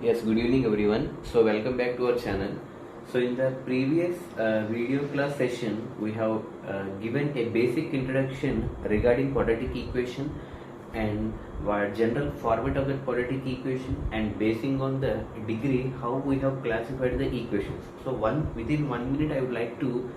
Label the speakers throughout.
Speaker 1: Yes, good evening everyone. So welcome back to our channel. So in the previous video class session, we have given a basic introduction regarding quadratic equation and what general format of the quadratic equation, and basing on the degree how we have classified the equations. So within 1 minute I would like to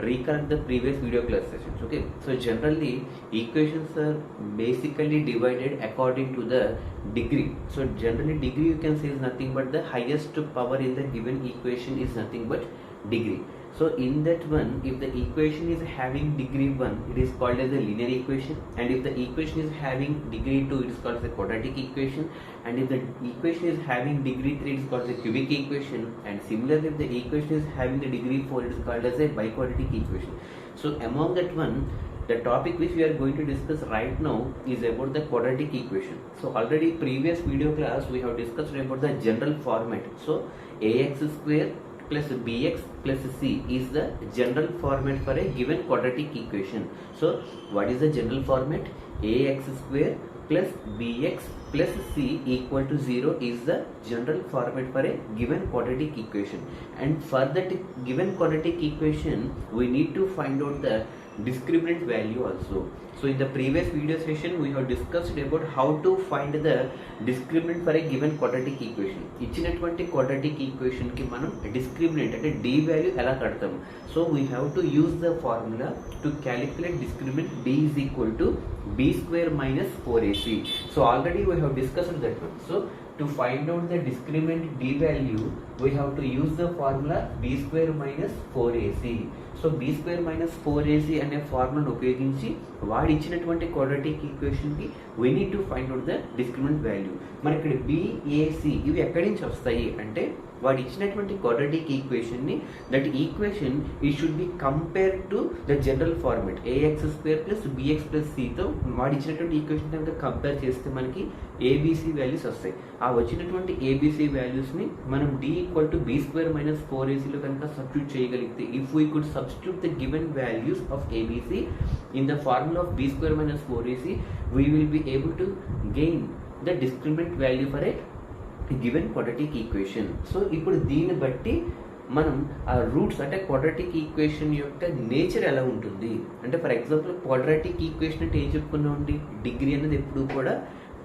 Speaker 1: recap the previous video class sessions. Okay, so generally equations are basically divided according to the degree. So generally degree you can say is nothing but the highest power in the given equation is nothing but degree. So in that one, if the equation is having degree 1, it is called as a linear equation, and if the equation is having degree 2, it is called as a quadratic equation, and if the equation is having degree 3, it is called as a cubic equation, and similarly if the equation is having the degree 4, it is called as a biquadratic equation. So among that one, the topic which we are going to discuss right now is about the quadratic equation. So already previous video class we have discussed about the general format. So ax square plus bx plus c is the general format for a given quadratic equation. So what is the general format? Ax square plus bx plus c equal to 0 is the general format for a given quadratic equation, and for that given quadratic equation we need to find out the discriminant value also. So in the previous video session we have discussed about how to find the discriminant for a given quadratic equation. ఇచ్చినటువంటి quadratic equation కి మనం discriminant అంటే d value ఎలా కడతాము. So we have to use the formula to calculate discriminant. D is equal to b square minus 4ac. So already we have discussed that one. So to find out the discriminant d value we have to use the formula b square minus 4ac. So b square minus 4ac అనే ఫార్ములాను ఉపయోగించి వాడు ఇచ్చినటువంటి quadratic ఈక్వేషన్కి we need to find out the discriminant value. మరి ఇక్కడ BAC ఇవి ఎక్కడి నుంచి వస్తాయి అంటే వాడు ఇచ్చినటువంటి క్వాడ్రాటిక్ ఈక్వేషన్ని దట్ ఈక్వేషన్ ఈ should be compare to the general format ax square plus bx plus cతో వాడు ఇచ్చినటువంటి ఈక్వేషన్ కనుక కంపేర్ చేస్తే మనకి ABC వాల్యూస్ వస్తాయి. ఆ వచ్చినటువంటి ABC వాల్యూస్ని మనం d equal to b square minus 4ac కనుక సబ్స్టిట్యూట్ చేయగలిగితే, if we could substitute the given values of ABC in the formula of b square minus 4ac, we will be able to gain the discriminant value for a given quadratic equation. So ఇప్పుడు దీన్ని బట్టి మనం ఆ roots అంటే quadratic equation యొక్క nature ఎలా ఉంటుంది అంటే, ఫర్ ఎగ్జాంపుల్ క్వాడ్రాటిక్ ఈక్వేషన్ అంటే ఏం చెప్పుకున్నామండి, డిగ్రీ అనేది ఎప్పుడు కూడా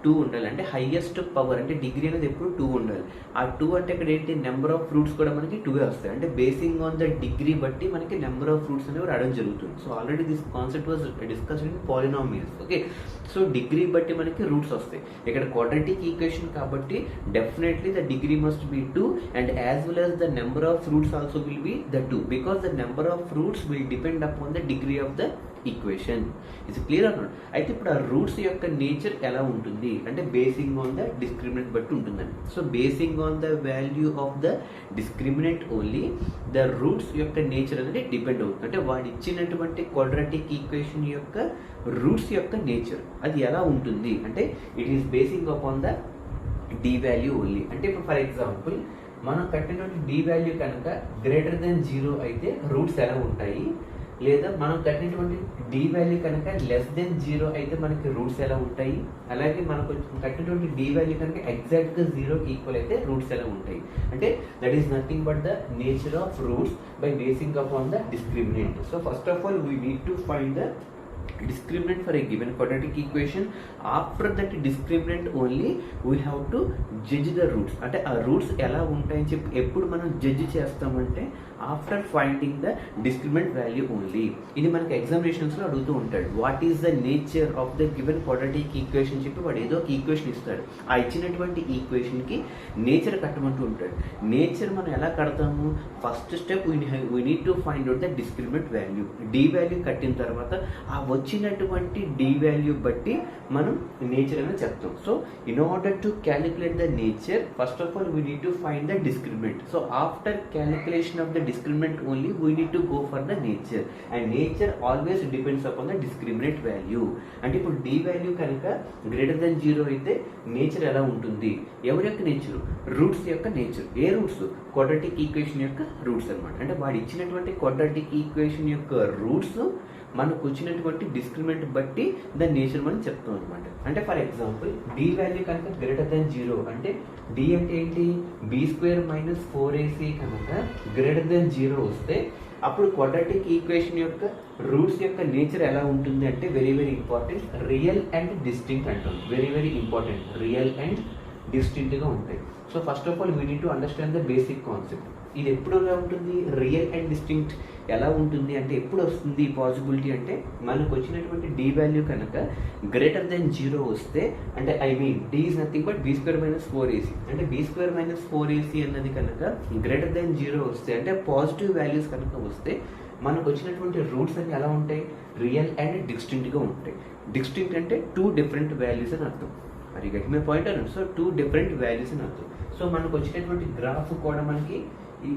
Speaker 1: 2 ఉండాలి. అంటే హైయెస్ట్ పవర్ అంటే డిగ్రీ అనేది ఎప్పుడు 2 ఉండాలి. ఆ 2 అంటే ఇక్కడ ఏంటి, నెంబర్ ఆఫ్ రూట్స్ కూడా మనకి 2 వస్తాయి. అంటే బేసింగ్ ఆన్ ద డిగ్రీ బట్టి మనకి నెంబర్ ఆఫ్ రూట్స్ అనేవి రావడం జరుగుతుంది. So already this concept was discussed in polynomials. Okay, so degree బట్టి మనకి రూట్స్ వస్తాయి. ఇక్కడ క్వాడ్రాటిక్ ఈక్వేషన్ కాబట్టి definitely the degree must be 2 and as well as the number of roots also will be the 2 because the number of roots will depend upon the degree of the equation. It's clear అన్నమాట. అయితే ఇప్పుడు ఆ roots యొక్క nature ఎలా ఉంటుంది అంటే basing on the discriminant బట్టి ఉంటుందండి. So basing on the value of the discriminant only the roots యొక్క నేచర్ అనేది డిపెండ్ అవుతుంది. అంటే వాడు ఇచ్చినటువంటి క్వాడ్రాటిక్ ఈక్వేషన్ యొక్క రూట్స్ యొక్క నేచర్ అది ఎలా ఉంటుంది అంటే it is basing upon the D value only. అంటే ఇప్పుడు ఫర్ ఎగ్జాంపుల్ మనం కట్టినటువంటి డి వాల్యూ కనుక గ్రేటర్ దెన్ 0 అయితే రూట్స్ ఎలా ఉంటాయి, లేదా మనం కట్టినటువంటి డి వాల్యూ కనుక లెస్ దెన్ 0 అయితే మనకి రూట్స్ ఎలా ఉంటాయి, అలాగే మనకు కట్టినటువంటి డి వాల్యూ కనుక ఎగ్జాక్ట్గా 0కి ఈక్వల్ అయితే రూట్స్ ఎలా ఉంటాయి. అంటే that is nothing but the nature of roots by basing upon the discriminant. So first of all we need to find the discriminant for a given quadratic equation. After that discriminant only we have to judge the roots. అంటే ఆ roots ఎలా ఉంటాయని చెప్పి ఎప్పుడు మనం judge చేస్తామంటే after finding the discriminant value only. ఇది మనకి ఎగ్జామినేషన్స్లో అడుగుతూ ఉంటాడు, what is the nature of the given quadratic equation చెప్పి వాడు ఏదో ఒక ఈక్వేషన్ ఇస్తాడు. ఆ ఇచ్చినటువంటి ఈక్వేషన్కి నేచర్ కట్టమంటూ ఉంటాడు. నేచర్ మనం ఎలా కడతాము, first step we need to find out the discriminant value. D value కట్టిన తర్వాత ఆ వచ్చినటువంటి డి వాల్యూ బట్టి మనం నేచర్ అనేది చెప్తాం. So in order to calculate the nature first of all we need to find the discriminant. So after calculation of the discriminant only we need to go for the nature, and nature always depends upon the discriminant value. అంటే ఇప్పుడు d value కనుక greater than 0 అయితే nature ఎలా ఉంటుంది, ఎవరి యొక్క nature, roots యొక్క nature. ఏ roots, quadratic equation యొక్క రూట్స్ అనమాట. అంటే వాడు ఇచ్చినటువంటి క్వాడ్రాటిక్ ఈక్వేషన్ యొక్క రూట్స్ మనకు వచ్చినటువంటి డిస్క్రిమినెంట్ బట్టి దాని నేచర్ మనం చెప్తాం అనమాట. అంటే ఫర్ ఎగ్జాంపుల్ డి వాల్యూ కనుక గ్రేటర్ దెన్ 0 అంటే డి అంటే ఏంటి, b² - 4ac కనుక గ్రేటర్ దెన్ 0 వస్తే అప్పుడు క్వాడ్రాటిక్ ఈక్వేషన్ యొక్క రూట్స్ యొక్క నేచర్ ఎలా ఉంటుంది అంటే very very important, real and distinct అంటాం. Very very important, real and డిస్టింక్ట్గా ఉంటాయి. So first of all we need to understand the basic concept. ఇది ఎప్పుడు ఎలా ఉంటుంది, రియల్ అండ్ డిస్టింక్ట్ ఎలా ఉంటుంది అంటే ఎప్పుడు వస్తుంది పాసిబిలిటీ అంటే మనకు వచ్చినటువంటి డి వాల్యూ కనుక గ్రేటర్ దెన్ 0 వస్తే, అంటే I mean D is nothing but b² - 4ac అంటే b² - 4ac అన్నది కనుక గ్రేటర్ దెన్ 0 వస్తే అంటే పాజిటివ్ వాల్యూస్ కనుక వస్తే మనకు వచ్చినటువంటి రూట్స్ అన్ని ఎలా ఉంటాయి, రియల్ అండ్ డిస్టింక్ట్గా ఉంటాయి. డిస్టింక్ట్ అంటే 2 డిఫరెంట్ వాల్యూస్ అని అర్థం. మరి గెట్ మై పాయింట్ అన్నాడు. సో 2 డిఫరెంట్ వాల్యూస్ అని అర్థం. సో మనకు వచ్చినటువంటి గ్రాఫ్ కూడా మనకి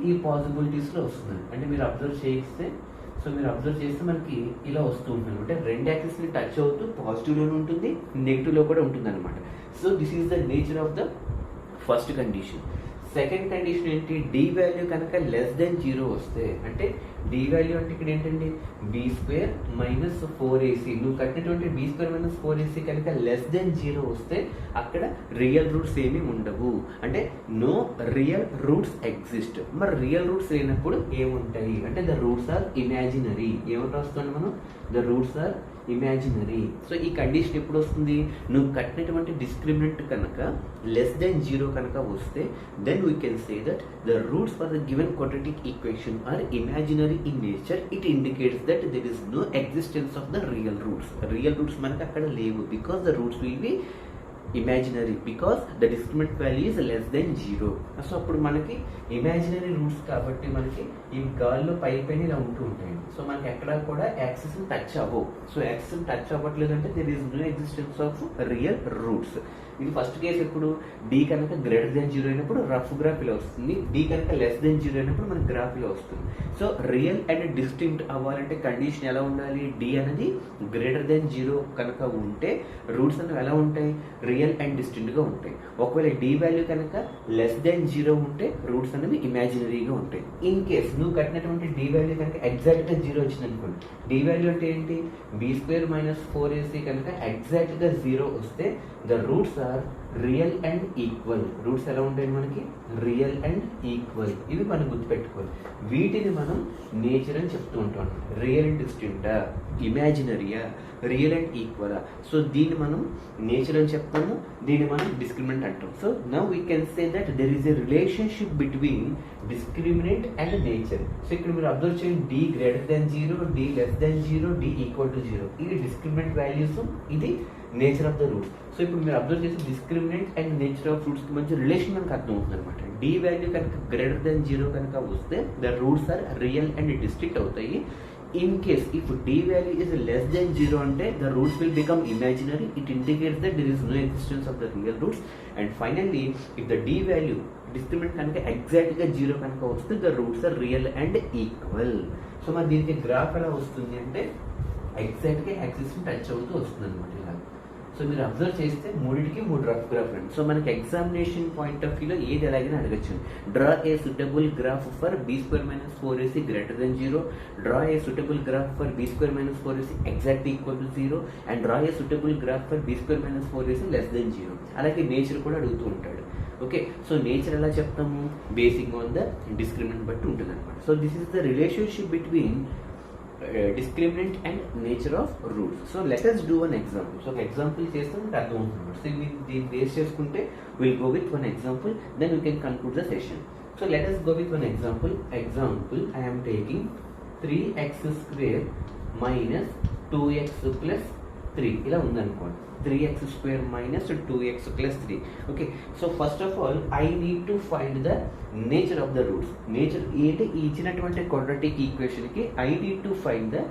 Speaker 1: ఈ పాసిబిలిటీస్లో వస్తుంది. అంటే మీరు అబ్జర్వ్ చేస్తే, సో మీరు అబ్జర్వ్ చేస్తే మనకి ఇలా వస్తూ ఉంటుంది అంటే 2 యాక్సిస్ని టచ్ అవుతూ పాజిటివ్లోనే ఉంటుంది, నెగిటివ్లో కూడా ఉంటుంది అనమాట. So this is the nature of the first condition. Second condition ఏంటి, డి వాల్యూ కనుక లెస్ దెన్ 0 వస్తే, అంటే డి వాల్యూ అంటే ఇక్కడ ఏంటండి b² - 4ac నువ్వు కట్టినటువంటి b² - 4ac కనుక లెస్ దెన్ 0 వస్తే అక్కడ రియల్ రూట్స్ ఏమీ ఉండవు, అంటే నో రియల్ రూట్స్ ఎగ్జిస్ట్. మరి రియల్ రూట్స్ లేనప్పుడు ఏముంటాయి అంటే ద రూట్స్ ఆర్ ఇమాజినరీ. ఏమంటే వస్తుంది మనం, the roots are imaginary. So ఈ కండిషన్ ఎప్పుడు వస్తుంది, నువ్వు కట్టినటువంటి డిస్క్రిమినెంట్ కనుక లెస్ దెన్ 0 కనుక వస్తే then we can say that the roots for the given quadratic equation are imaginary in nature. It indicates that there is no existence of the real roots. Real roots మనకి అక్కడ లేవు because the roots will be imaginary because the discriminant value is less than 0. So అప్పుడు మనకి imaginary roots కాబట్టి మనకి ఈ గాల్లో పైన ఇలా ఉంటూ ఉంటాయి. సో మనకి ఎక్కడ కూడా యాక్సిస్ టచ్ అవ్వవు. సో యాక్సిస్ టచ్ అవ్వట్లేదు అంటే there is no existence of real roots. ఇది ఫస్ట్ కేసు ఎప్పుడు డి కనుక గ్రేటర్ దెన్ 0 అయినప్పుడు రఫ్ గ్రాఫ్ ఇలా వస్తుంది, డి కనుక లెస్ దెన్ 0 అయినప్పుడు మనకి గ్రాఫ్ ఇలా వస్తుంది. సో రియల్ అండ్ డిస్టింక్ట్ అవ్వాలంటే కండిషన్ ఎలా ఉండాలి, డి అనేది గ్రేటర్ దెన్ 0 కనుక ఉంటే రూట్స్ అనేవి ఎలా ఉంటాయి, రియల్ అండ్ డిస్టింక్ట్గా ఉంటాయి. ఒకవేళ డి వాల్యూ కనుక లెస్ దెన్ 0 ఉంటే రూట్స్ అనేవి ఇమాజినరీగా ఉంటాయి. ఇన్ కేస్ నువ్వు కట్టినటువంటి డి వాల్యూ కనుక ఎగ్జాక్ట్గా 0 వచ్చింది అనుకోండి, డి వాల్యూ అంటే ఏంటి b² - 4ac కనుక ఎగ్జాక్ట్గా 0 వస్తే the roots are real and equal. రూట్స్ ఎలా ఉంటాయి మనకి, రియల్ అండ్ ఈక్వల్. ఇవి మనం గుర్తుపెట్టుకోవాలి. వీటిని మనం నేచర్ అని చెప్తూ ఉంటాం. రియల్ అండ్ డిస్టింక్టా, ఇమాజినరీయా, రియల్ అండ్ ఈక్వలా. సో దీన్ని మనం నేచర్ అని చెప్తాము, దీన్ని మనం డిస్క్రిమినెంట్ అంటాం. So now we can say that there is a relationship between discriminant and nature. So ఇక్కడ మీరు అబ్జర్వ్ చేయండి, D greater than 0, D less than 0, D equal to 0. ఇది డిస్క్రిమినెంట్ వాల్యూస్, ఇది nature of the roots. So ఇప్పుడు మీరు observe చేసి discriminant and nature of రూట్స్కి మంచి relation మనకు అర్థం అవుతుంది అనమాట. డి వాల్యూ కనుక గ్రేటర్ దెన్ 0 కనుక వస్తే the roots are real and distinct అవుతాయి. In case if D value is less than 0 అంటే the roots will become imaginary. It indicates that there is no existence of the real roots. And finally if the D value discriminant కనుక ఎగ్జాక్ట్గా 0 కనుక వస్తే the roots are real and equal. So మరి దీనికి graph ఎలా వస్తుంది అంటే ఎగ్జాక్ట్గా యాక్సిస్ని టచ్ అవుతూ వస్తుంది అనమాట ఇలా. సో మీరు అబ్జర్వ్ చేస్తే మూడింటికి 3 రఫ్ గ్రాఫ్ అండి. సో మనకి ఎగ్జామినేషన్ పాయింట్ ఆఫ్ వ్యూలో ఏది ఎలాగైనా అడగచ్చు. Draw a suitable graph for b² - 4ac greater than 0, draw a suitable graph for b² - 4ac exact equal to 0, and draw a suitable graph for b² - 4ac less than 0. అలాగే nature కూడా అడుగుతూ ఉంటాడు. Okay, so nature ఎలా చెప్తాము, basing on the discriminant బట్టి ఉంటుంది అనమాట. So this is the relationship between discriminant and nature of roots. So let us do an example. So example చేస్తే మనకు అర్థం అవుతుంది. సో దీన్ని బేస్ చేసుకుంటే we'll go with one example, then we can conclude the session. So let us go with one example. I am taking 3x² minus 2x plus 3 ఇలా ఉందనుకోండి. 3x² minus 2x plus 3. Okay, so first of all I need to find the nature of the roots. Nature ఏంటి, ఇచ్చినటువంటి quadratic equation కి I need to find the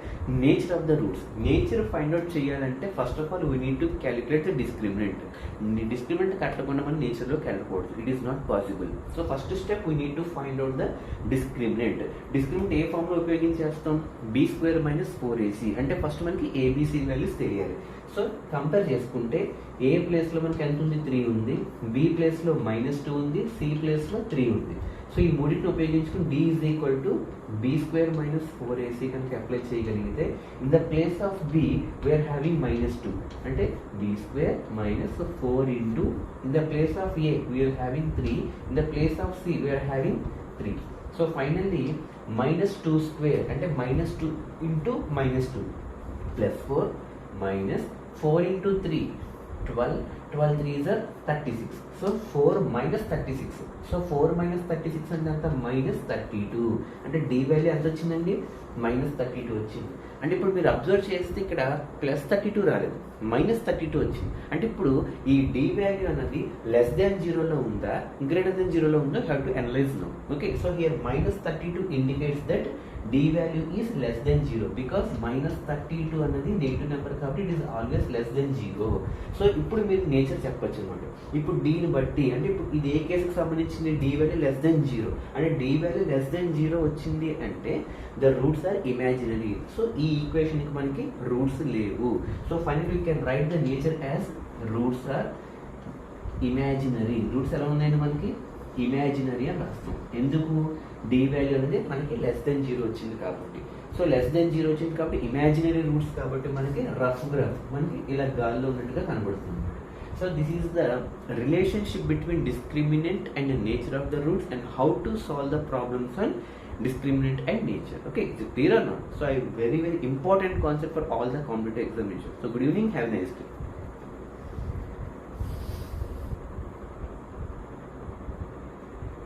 Speaker 1: nature of the roots. Nature find out చేయాలంటే first of all we need to calculate the discriminant. Discriminant కట్టకుండా మనం నేచర్లోకి వెళ్ళకూడదు. It is not possible. So first step we need to find out the discriminant. Discriminant ఏ form లో ఉపయోగించేస్తాం, b² - 4ac. అంటే first మనకి ABC వాల్యూస్ తెలియాలి. సో కంపేర్ చేసుకుంటే ఏ ప్లేస్లో మనకి ఎంత ఉంది, 3 ఉంది, బి ప్లేస్లో -2 ఉంది, సి ప్లేస్లో 3 ఉంది. సో ఈ మూడింటిని ఉపయోగించుకుని d is equal to b square minus 4ac కనుక అప్లై చేయగలిగితే in the place of b we are having -2 అంటే b square minus 4 into in the place of a we are having 3 in the place of c we are having 3. So finally -2 square అంటే -2 into -2 plus 4 minus 4 into 3 12 3s are 36. So 4 minus 36. So 4 minus 36 అంటే అంత -32 అంటే d value ఎంత వచ్చిందండి -32 వచ్చింది. అంటే ఇప్పుడు మీరు అబ్జర్వ్ చేస్తే ఇక్కడ +32 రాలేదు, -32 వచ్చింది. అంటే ఇప్పుడు ఈ d వాల్యూ అన్నది లెస్ దాన్ 0లో ఉందా గ్రేటర్ దాన్ 0లో ఉందో have to analyse now. Okay, so here -32 indicates that d value is less than 0 because -32 అన్నది నెగిటివ్ నెంబర్ కాబట్టి it is always less than 0. So ఇప్పుడు మీరు నేచర్ చెప్పొచ్చు అనమాట. ఇప్పుడు d ని బట్టి అంటే ఇప్పుడు ఇది ఏ కేసుకు సంబంధించింది d వాల్యూ లెస్ దెన్ 0 అంటే d వాల్యూ లెస్ దెన్ 0 వచ్చింది అంటే the roots are imaginary. So ఈ ఈక్వేషన్ కి మనకి రూట్స్ లేవు. So finally you can write the nature as roots are imaginary. Roots ఎలా ఉన్నాయండి మనకి ఇమాజినరీ అని రాస్తాం. ఎందుకు d వాల్యూ అనేది మనకి లెస్ దెన్ 0 వచ్చింది కాబట్టి. సో లెస్ దెన్ 0 వచ్చింది కాబట్టి ఇమాజినరీ రూట్స్ కాబట్టి మనకి రఫ్ గ్రాఫ్ మనకి ఇలా గాల్లో ఉన్నట్టుగా కనబడుతుంది. So this is the relationship between discriminant and nature of the roots and how to solve the problems on discriminant and nature. Okay, is it clear or not? So I very important concept for all the competitive examinations. So good evening, have a nice day.